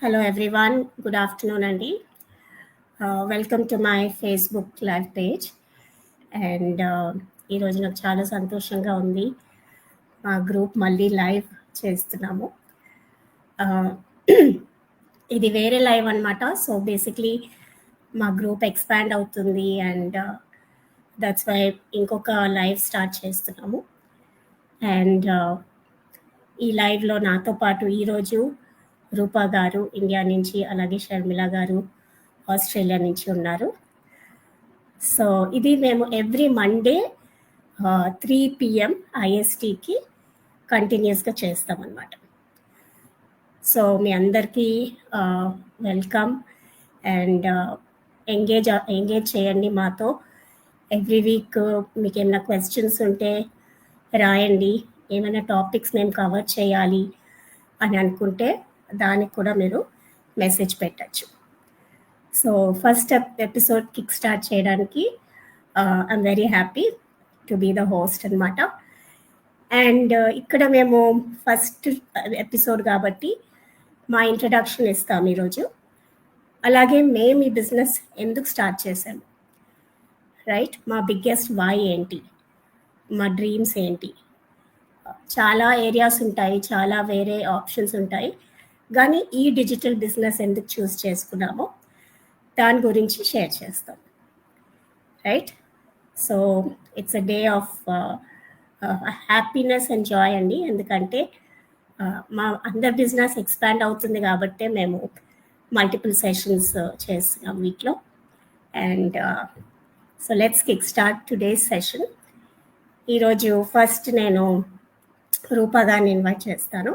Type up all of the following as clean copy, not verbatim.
Hello everyone, good afternoon Andy. Welcome to my Facebook live page. And ఈరోజు నాకు చాలా సంతోషంగా ఉంది. మా గ్రూప్ మళ్ళీ లైవ్ చేస్తున్నాము. ఇది వేరే లైవ్ అనమాట. సో బేసిక్లీ మా గ్రూప్ ఎక్స్పాండ్ అవుతుంది అండ్ దట్స్ వై ఇంకొక లైవ్ స్టార్ట్ చేస్తున్నాము. అండ్ ఈ లైవ్లో నాతో పాటు ఈరోజు రూపా గారు ఇండియా నుంచి, అలాగే షర్మిల గారు ఆస్ట్రేలియా నుంచి ఉన్నారు. సో ఇది మేము ఎవ్రీ మండే 3 PM ISTకి కంటిన్యూస్గా చేస్తామన్నమాట. సో మీ అందరికీ వెల్కమ్ అండ్ ఎంగేజ్ చేయండి మాతో. ఎవ్రీ వీక్ మీకు ఏమైనా క్వశ్చన్స్ ఉంటే రాయండి. ఏమైనా టాపిక్స్ మేము కవర్ చేయాలి అని అనుకుంటే దానికి కూడా మీరు మెసేజ్ పెట్టచ్చు. So first episode kick start చేయడానికి I'm very happy to be the host అనమాట. అండ్ ఇక్కడ మేము ఫస్ట్ ఎపిసోడ్ కాబట్టి మా ఇంట్రడక్షన్ ఇస్తాం ఈరోజు. అలాగే మేము ఈ బిజినెస్ ఎందుకు స్టార్ట్ చేశాము, రైట్, మా బిగ్గెస్ట్ వై ఏంటి, మా డ్రీమ్స్ ఏంటి. చాలా ఏరియాస్ ఉంటాయి, చాలా వేరే ఆప్షన్స్ ఉంటాయి, కానీ ఈ డిజిటల్ బిజినెస్ ఎందుకు చూస్ చేసుకున్నామో దాని గురించి షేర్ చేస్తాం, right. So it's a day of happiness and Joy అండి. ఎందుకంటే మా అందరి బిజినెస్ ఎక్స్పాండ్ అవుతుంది కాబట్టి మేము మల్టిపుల్ సెషన్స్ చేస్తున్నాం వీక్లో. And so let's kick start today's session. ఈరోజు ఫస్ట్ నేను రూపా గారిని ఇన్వైట్ చేస్తాను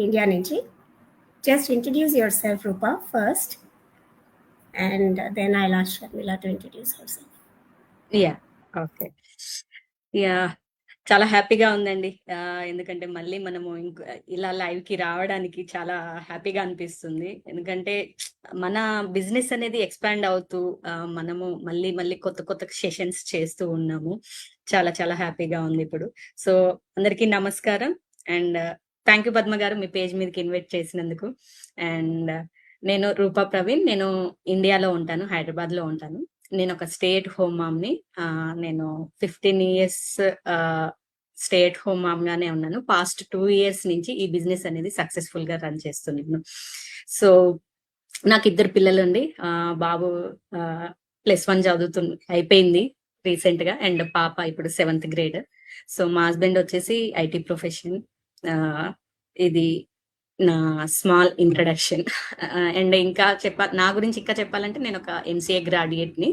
ఇండియా నుంచి. Just introduce yourself Roopa first, and then I'll ask Sharmila to introduce herself. Okay. చాలా హ్యాపీగా ఉందండి. ఎందుకంటే మళ్ళీ మనము ఇలా లైవ్ కి రావడానికి చాలా హ్యాపీగా అనిపిస్తుంది. ఎందుకంటే మన బిజినెస్ అనేది ఎక్స్పాండ్ అవుతూ మనము మళ్ళీ కొత్త కొత్త సెషన్స్ చేస్తూ ఉన్నాము. చాలా చాలా హ్యాపీగా ఉంది ఇప్పుడు. సో అందరికీ నమస్కారం అండ్ థ్యాంక్ యూ పద్మ గారు మీ పేజ్ మీదకి ఇన్వైట్ చేసినందుకు. అండ్ నేను రూపా ప్రవీణ్, నేను ఇండియాలో ఉంటాను, హైదరాబాద్ లో ఉంటాను. నేను ఒక స్టేట్ హోమ్ మామ్ని. నేను 15 years స్టేట్ హోమ్ మామ్ గానే ఉన్నాను. పాస్ట్ 2 years నుంచి ఈ బిజినెస్ అనేది సక్సెస్ఫుల్ గా రన్ చేస్తున్నాను. సో నాకు 2 పిల్లలు అండి. బాబు +1 అయిపోయింది రీసెంట్ గా, అండ్ పాప ఇప్పుడు 7th grade. సో మా హస్బెండ్ వచ్చేసి IT ప్రొఫెషన్. ఇది నా స్మాల్ ఇంట్రడక్షన్. అండ్ ఇంకా నా గురించి ఇంకా చెప్పాలంటే నేను ఒక MCA గ్రాడ్యుయేట్ ని.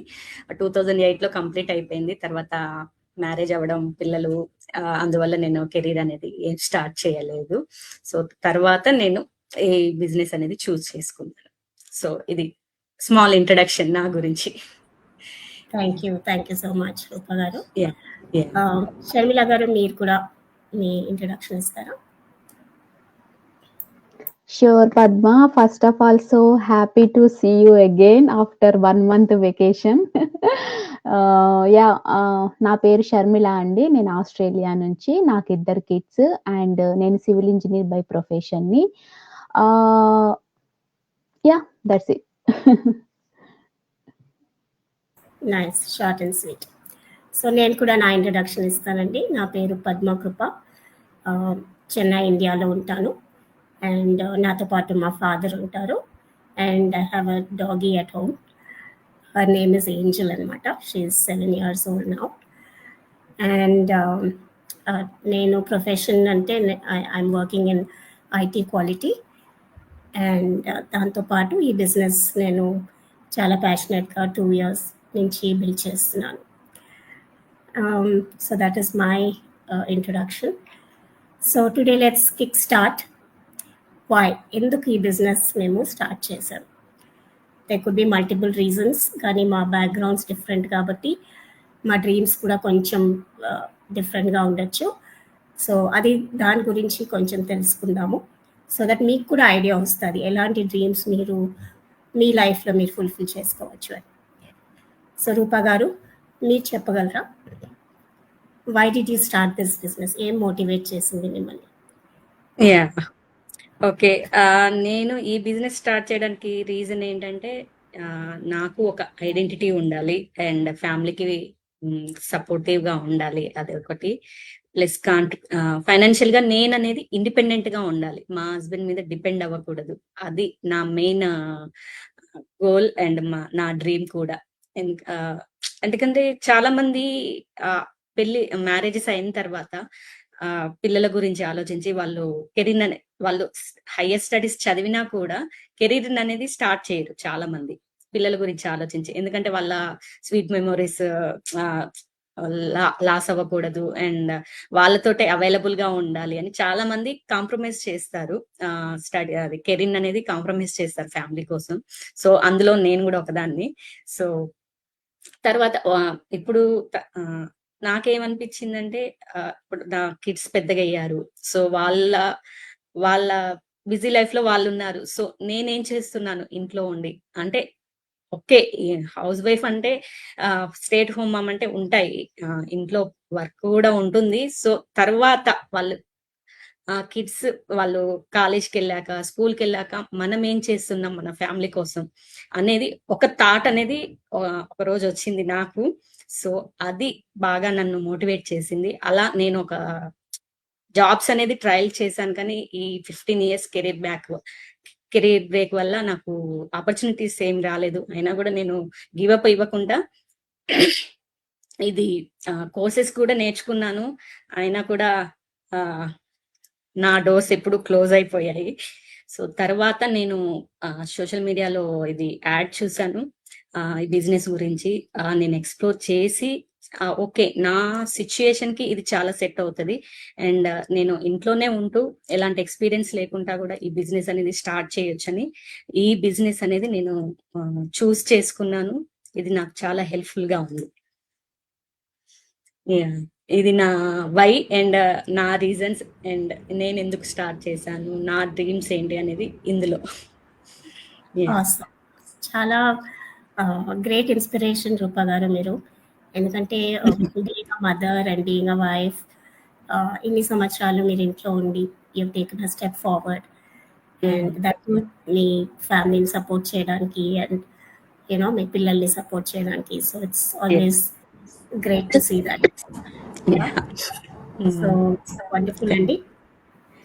2008లో కంప్లీట్ అయిపోయింది. తర్వాత మ్యారేజ్ అవ్వడం, పిల్లలు, అందువల్ల నేను కెరీర్ అనేది ఏం స్టార్ట్ చేయలేదు. సో తర్వాత నేను ఈ బిజినెస్ అనేది చూస్ చేసుకున్నాను. సో ఇది స్మాల్ ఇంట్రడక్షన్ నా గురించి. థ్యాంక్ యూ సో మచ్ రూపా గారు. షర్మిల గారు మీరు కూడా మీ ఇంట్రడక్షన్ ఇస్తారా? Sure, Padma. First of all, so happy to see you again after 1 month vacation. నా పేరు షర్మిల అండి. నేను ఆస్ట్రేలియా నుంచి. నాకు 2 kids అండ్ నేను సివిల్ ఇంజనీర్ బై ప్రొఫెషన్ ని. That's it. Nice, short and sweet. So నేను కూడా నా ఇంట్రడక్షన్ ఇస్తానండి. నా పేరు పద్మకృప, చెన్నై ఇండియాలో ఉంటాను. అండ్ నాతో పాటు మా ఫాదర్ ఉంటారు. And I have a doggy at home. Her name is Angel అనమాట. She is 7 years old now. And నేను ప్రొఫెషన్ అంటే I'm working in IT quality. And దాంతోపాటు ఈ బిజినెస్ నేను చాలా ప్యాషనెట్గా 2 years నుంచి బిల్డ్ చేస్తున్నాను. So that is my introduction. So today let's kick start. Why, ఎందుకు ఈ బిజినెస్ మేము స్టార్ట్ చేశాం? They could be multiple reasons, కానీ మా బ్యాక్గ్రౌండ్స్ డిఫరెంట్ కాబట్టి మా డ్రీమ్స్ కూడా కొంచెం డిఫరెంట్గా ఉండొచ్చు. సో అది దాని గురించి కొంచెం తెలుసుకుందాము, సో దట్ మీకు కూడా ఐడియా వస్తుంది ఎలాంటి డ్రీమ్స్ మీరు మీ లైఫ్లో మీరు ఫుల్ఫిల్ చేసుకోవచ్చు అని. సో రూపా గారు మీరు చెప్పగలరా, why did you start this business? ఏం మోటివేట్ చేసింది మిమ్మల్ని? ఓకే. నేను ఈ బిజినెస్ స్టార్ట్ చేయడానికి రీజన్ ఏంటంటే, నాకు ఒక ఐడెంటిటీ ఉండాలి. అండ్ ఫ్యామిలీకి సపోర్టివ్‌గా ఉండాలి. అదొకటి. ప్లస్ ఫైనాన్షియల్‌గా నేననేది ఇండిపెండెంట్‌గా ఉండాలి. మా హస్బెండ్ మీద డిపెండ్ అవ్వకూడదు. అది నా మెయిన్ గోల్ అండ్ నా డ్రీమ్ కూడా. ఎందుకంటే చాలా మంది మ్యారేజెస్ అయిన తర్వాత పిల్లల గురించి ఆలోచించి వాళ్ళు హైయర్ స్టడీస్ చదివినా కూడా కెరీర్ అనేది స్టార్ట్ చేయరు చాలా మంది. పిల్లల గురించి ఆలోచించి. ఎందుకంటే వాళ్ళ స్వీట్ మెమోరీస్ లాస్ అవ్వకూడదు అండ్ వాళ్ళతోటే అవైలబుల్ గా ఉండాలి అని చాలా మంది కాంప్రమైజ్ చేస్తారు. అది కెరీర్ అనేది కాంప్రమైజ్ చేస్తారు ఫ్యామిలీ కోసం. సో అందులో నేను కూడా ఒకదాన్ని. సో తర్వాత ఇప్పుడు నాకేమనిపించిందంటే ఇప్పుడు నా కిడ్స్ పెద్దగయ్యారు. సో వాళ్ళ బిజీ లైఫ్ లో వాళ్ళున్నారు. సో నేనేం చేస్తున్నాను ఇంట్లో ఉండి అంటే ఓకే. హౌస్ వైఫ్ అంటే స్టే ఎట్ హోమ్ మమ్ అంటే ఉంటాయి. ఇంట్లో వర్క్ కూడా ఉంటుంది. సో తర్వాత కిడ్స్ వాళ్ళు కాలేజ్‌కెళ్ళాక, స్కూల్‌కెళ్ళాక మనం ఏం చేస్తున్నాం మన ఫ్యామిలీ కోసం అనేది ఒక థాట్ అనేది ఒకరోజొచ్చింది నాకు. సో అది బాగా నన్ను మోటివేట్ చేసింది. అలా నేను ఒక జాబ్స్ అనేది ట్రయల్ చేశాను. కానీ ఈ 15 ఇయర్స్ కెరీర్ బ్రేక్ వల్ల నాకు ఆపర్చునిటీస్ ఏం రాలేదు. అయినా కూడా నేను గివ్ అప్ ఇవ్వకుండా ఇది కోర్సెస్ కూడా నేర్చుకున్నాను. అయినా కూడా నా డోర్స్ ఎప్పుడు క్లోజ్ అయిపోయాయి. సో తర్వాత నేను సోషల్ మీడియాలో ఇది యాడ్ చూసాను. ఈ బిజినెస్ గురించి నేను ఎక్స్‌ప్లోర్ చేసి ఓకే. నా సిట్యుయేషన్ కి ఇది చాలా సెట్ అవుతది. అండ్ నేను ఇంట్లోనే ఉంటూ ఎలాంటి ఎక్స్‌పీరియన్స్ లేకుండా కూడా ఈ బిజినెస్ అనేది స్టార్ట్ చేయొచ్చని ఈ బిజినెస్ అనేది నేను చూస్ చేసుకున్నాను. ఇది నాకు చాలా హెల్ప్‌ఫుల్ గా ఉంది. యాహ్! ఇది నా వై అండ్ నా రీజన్స్ అండ్ నేనెందుకు స్టార్ట్ చేశాను, నా డ్రీమ్స్ ఏంటి అనేది ఇందులో. యాహ్! ఆసమ్. చాలా గ్రేట్ ఇన్స్పిరేషన్ రూపా గారు మీరు. ఎందుకంటే being a mother and being a wife ఇన్ని సంవత్సరాలు మీరు ఇంట్లో ఉండి you taken a step forward and that మీ ఫ్యామిలీని సపోర్ట్ చేయడానికి అండ్ యూనో మీ పిల్లల్ని సపోర్ట్ చేయడానికి. So it's always great to see that. Yeah! So wonderful అండి.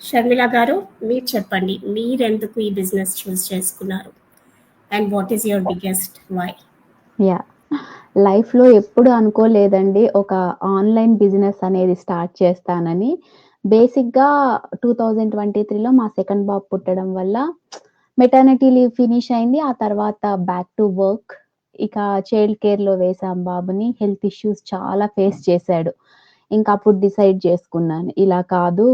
షర్మిల గారు మీరు చెప్పండి, మీరెందుకు ఈ బిజినెస్ చూస్ చేసుకున్నారు and what is your biggest why? Yeah! లైఫ్‌లో ఎప్పుడు అనుకోలేదండి ఒక ఆన్‌లైన్ బిజినెస్ అనేది స్టార్ట్ చేస్తానని. బేసిక్‌గా 2023లో మా సెకండ్ బాబు పుట్టడం వల్ల మెటర్నిటీ లీవ్ ఫినిష్ అయింది. ఆ తర్వాత బ్యాక్ టు వర్క్. ఇక చైల్డ్ కేర్‌లో వేసాం బాబుని. హెల్త్ ఇష్యూస్ చాలా ఫేస్ చేశాడు. ఇంక అప్పుడు డిసైడ్ చేసుకున్నాను. ఇలా కాదు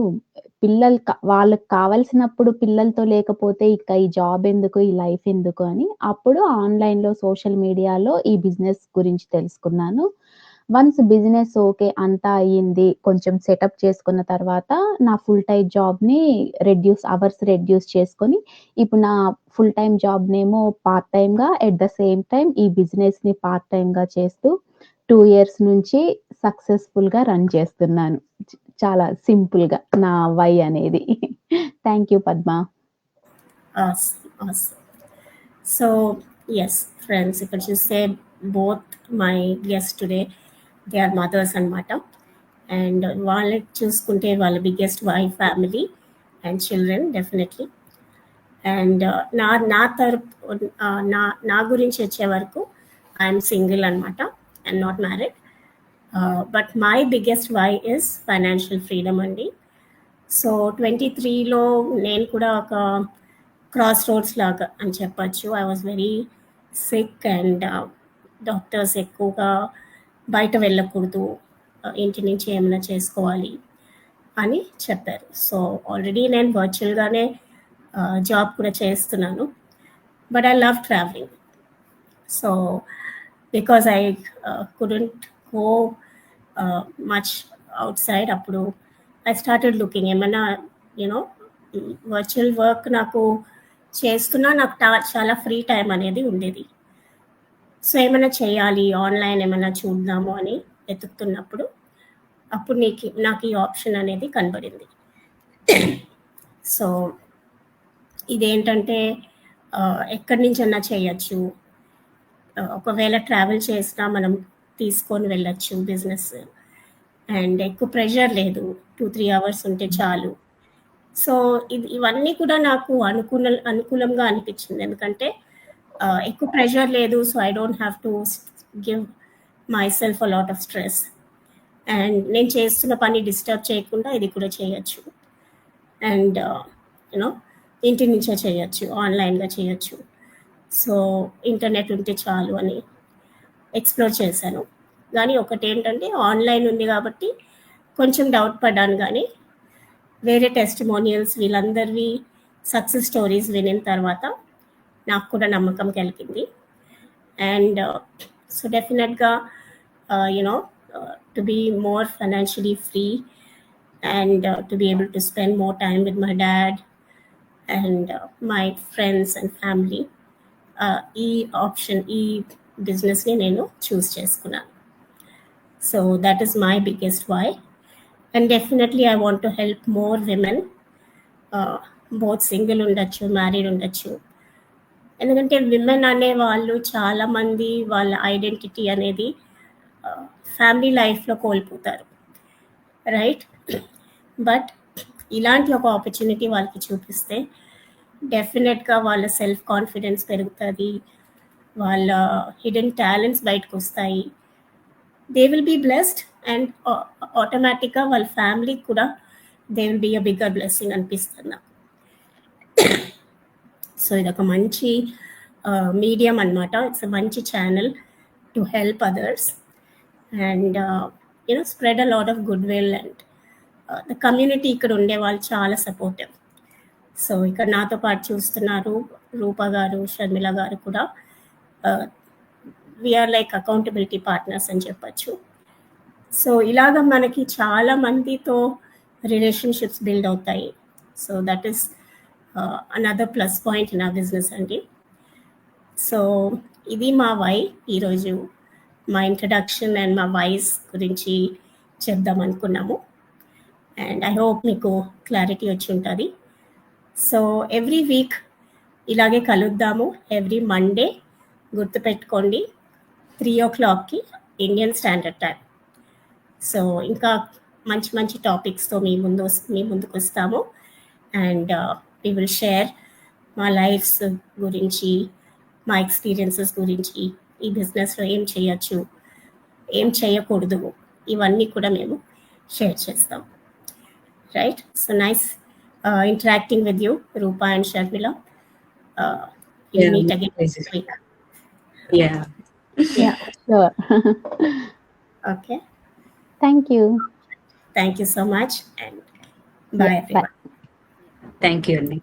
వాళ్ళకి కావాల్సినప్పుడు పిల్లలతో లేకపోతే ఇక ఈ జాబ్ ఎందుకు? ఈ లైఫ్ ఎందుకు? అని అప్పుడు ఆన్‌లైన్‌లో సోషల్ మీడియాలో ఈ బిజినెస్ గురించి తెలుసుకున్నాను. Once business okay. అంతా అయింది. కొంచెం సెటప్ చేసుకున్న తర్వాత నా ఫుల్ టైమ్ జాబ్‌ని అవర్స్ రెడ్యూస్ చేసుకొని ఇప్పుడు నా ఫుల్ టైమ్ జాబ్‌నేమో పార్ట్ టైమ్‌గా ఎట్ ద సేమ్ టైమ్ ఈ బిజినెస్‌ని పార్ట్ టైమ్‌గా చేస్తూ 2 ఇయర్స్ నుంచి సక్సెస్‌ఫుల్‌గా రన్ చేస్తున్నాను. చాలా సింపుల్‌గా నా వై అనేది. Thank you Padma. Awesome. So yes, friends, ఇక్కడ చూస్తే both my guests today, they are mothers అన్నమాట. అండ్ వాళ్ళని చూసుకుంటే వాళ్ళ biggest why family and children definitely. And నా గురించి వచ్చే వరకు ఐఎమ్ సింగిల్ అనమాట, I'm not married. But my biggest why is financial freedom అండి. సో 23లో నేను కూడా ఒక క్రాస్ రోడ్స్ లాగా అని చెప్పచ్చు. I was very sick and doctors ఎక్కువగా బయట వెళ్ళకూడదు, ఇంటి నుంచి ఏమైనా చేసుకోవాలి అని చెప్పారు. సో ఆల్రెడీ నేను వర్చువల్గానే జాబ్ కూడా చేస్తున్నాను. But I love travelling. So because I couldn't go much out side, అప్పుడు ఐ స్టార్టెడ్ లుకింగ్ ఏమైనా యూనో వర్చువల్ వర్క్ నాకు చేస్తున్నా నాకు చాలా ఫ్రీ టైం అనేది ఉండేది. సో ఏమైనా చేయాలి, ఆన్లైన్ ఏమైనా చూద్దాము అని వెతుకుతున్నప్పుడు అప్పుడు నాకు ఈ ఆప్షన్ అనేది కనబడింది. సో ఇదేంటంటే ఎక్కడి నుంచన్నా చేయొచ్చు. ఒకవేళ ట్రావెల్ చేసినా మనం తీసుకొని వెళ్ళొచ్చు బిజినెస్. అండ్ ఎక్కువ ప్రెషర్ లేదు. 2-3 అవర్స్ ఉంటే చాలు. సో ఇవన్నీ కూడా నాకు అనుకూలంగా అనిపించింది. ఎందుకంటే ఎక్కువ ప్రెషర్ లేదు. So I don't have to give my self a lot of stress. And నేను చేస్తున్న పని డిస్టర్బ్ చేయకుండా ఇది కూడా చేయొచ్చు. అండ్ యూనో ఇంటి నుంచే చేయొచ్చు, ఆన్లైన్గా చేయొచ్చు. సో ఇంటర్నెట్ ఉంటే చాలు అని ఎక్స్ప్లోర్ చేశాను. కానీ ఒకటేంటంటే ఆన్లైన్ ఉంది కాబట్టి కొంచెం డౌట్ పడ్డాను. కానీ వేరే టెస్టిమోనియల్స్ వీళ్ళందరివి సక్సెస్ స్టోరీస్ వినిన తర్వాత నాకు కూడా నమ్మకం కలిగింది. అండ్ సో డెఫినెట్గా you know to be more financially free and to be able to spend more time with my dad and my friends and family, ఈ ఆప్షన్, ఈ బిజినెస్ని నేను చూస్ చేసుకున్నాను. So that is my biggest why. And definitely I want to help more women, both single ఉండొచ్చు, married ఉండొచ్చు. ఎందుకంటే women అనే వాళ్ళు చాలామంది వాళ్ళ ఐడెంటిటీ అనేది ఫ్యామిలీ లైఫ్లో కోల్పోతారు, రైట్? బట్ ఇలాంటి ఒక ఆపర్చునిటీ వాళ్ళకి చూపిస్తే డెఫినెట్గా వాళ్ళ సెల్ఫ్ కాన్ఫిడెన్స్ పెరుగుతుంది, వాళ్ళ హిడెన్ టాలెంట్స్ బయటకు వస్తాయి. They will be blessed and ఆటోమేటిక్గా వాళ్ళ ఫ్యామిలీకి కూడా they will be a bigger blessing అనిపిస్తుంది నాకు. సో ఇదొక మంచి మీడియం అన్నమాట. ఇట్స్ అ మంచి channel to help others and you know spread a lot of good will. And the community ఇక్కడ ఉండే వాళ్ళు చాలా సపోర్టివ్. సో ఇక్కడ నాతో పాటు చూస్తున్నారు రూపా గారు, షర్మిల గారు కూడా. వీఆర్ లైక్ అకౌంటబిలిటీ పార్ట్నర్స్ అని చెప్పచ్చు. సో ఇలాగ మనకి చాలా మందితో రిలేషన్షిప్స్ బిల్డ్ అవుతాయి. So that is another plus point in ఆ బిజినెస్ అండి. సో ఇది మా వై. ఈరోజు మా ఇంట్రడక్షన్ అండ్ మా వైస్ గురించి చెప్దాం అనుకున్నాము. అండ్ ఐ హోప్ మీకు క్లారిటీ వచ్చి ఉంటుంది. సో ఎవ్రీ వీక్ ఇలాగే కలుద్దాము. ఎవ్రీ మండే గుర్తుపెట్టుకోండి 3 o'clockకి ఇండియన్ స్టాండర్డ్ టైం. సో ఇంకా మంచి మంచి టాపిక్స్తో మీ ముందుకు వస్తాము. అండ్ వీ విల్ షేర్ మా లైఫ్స్ గురించి, మా ఎక్స్పీరియన్సెస్ గురించి, ఈ బిజినెస్లో ఏం చేయొచ్చు, ఏం చేయకూడదు, ఇవన్నీ కూడా మేము షేర్ చేస్తాం. Right? So nice interacting with you, Rupa and Sharmila. We'll meet again next week. Yeah, sure. Okay. Thank you. Thank you so much and bye everyone. Bye. thank you, Annie.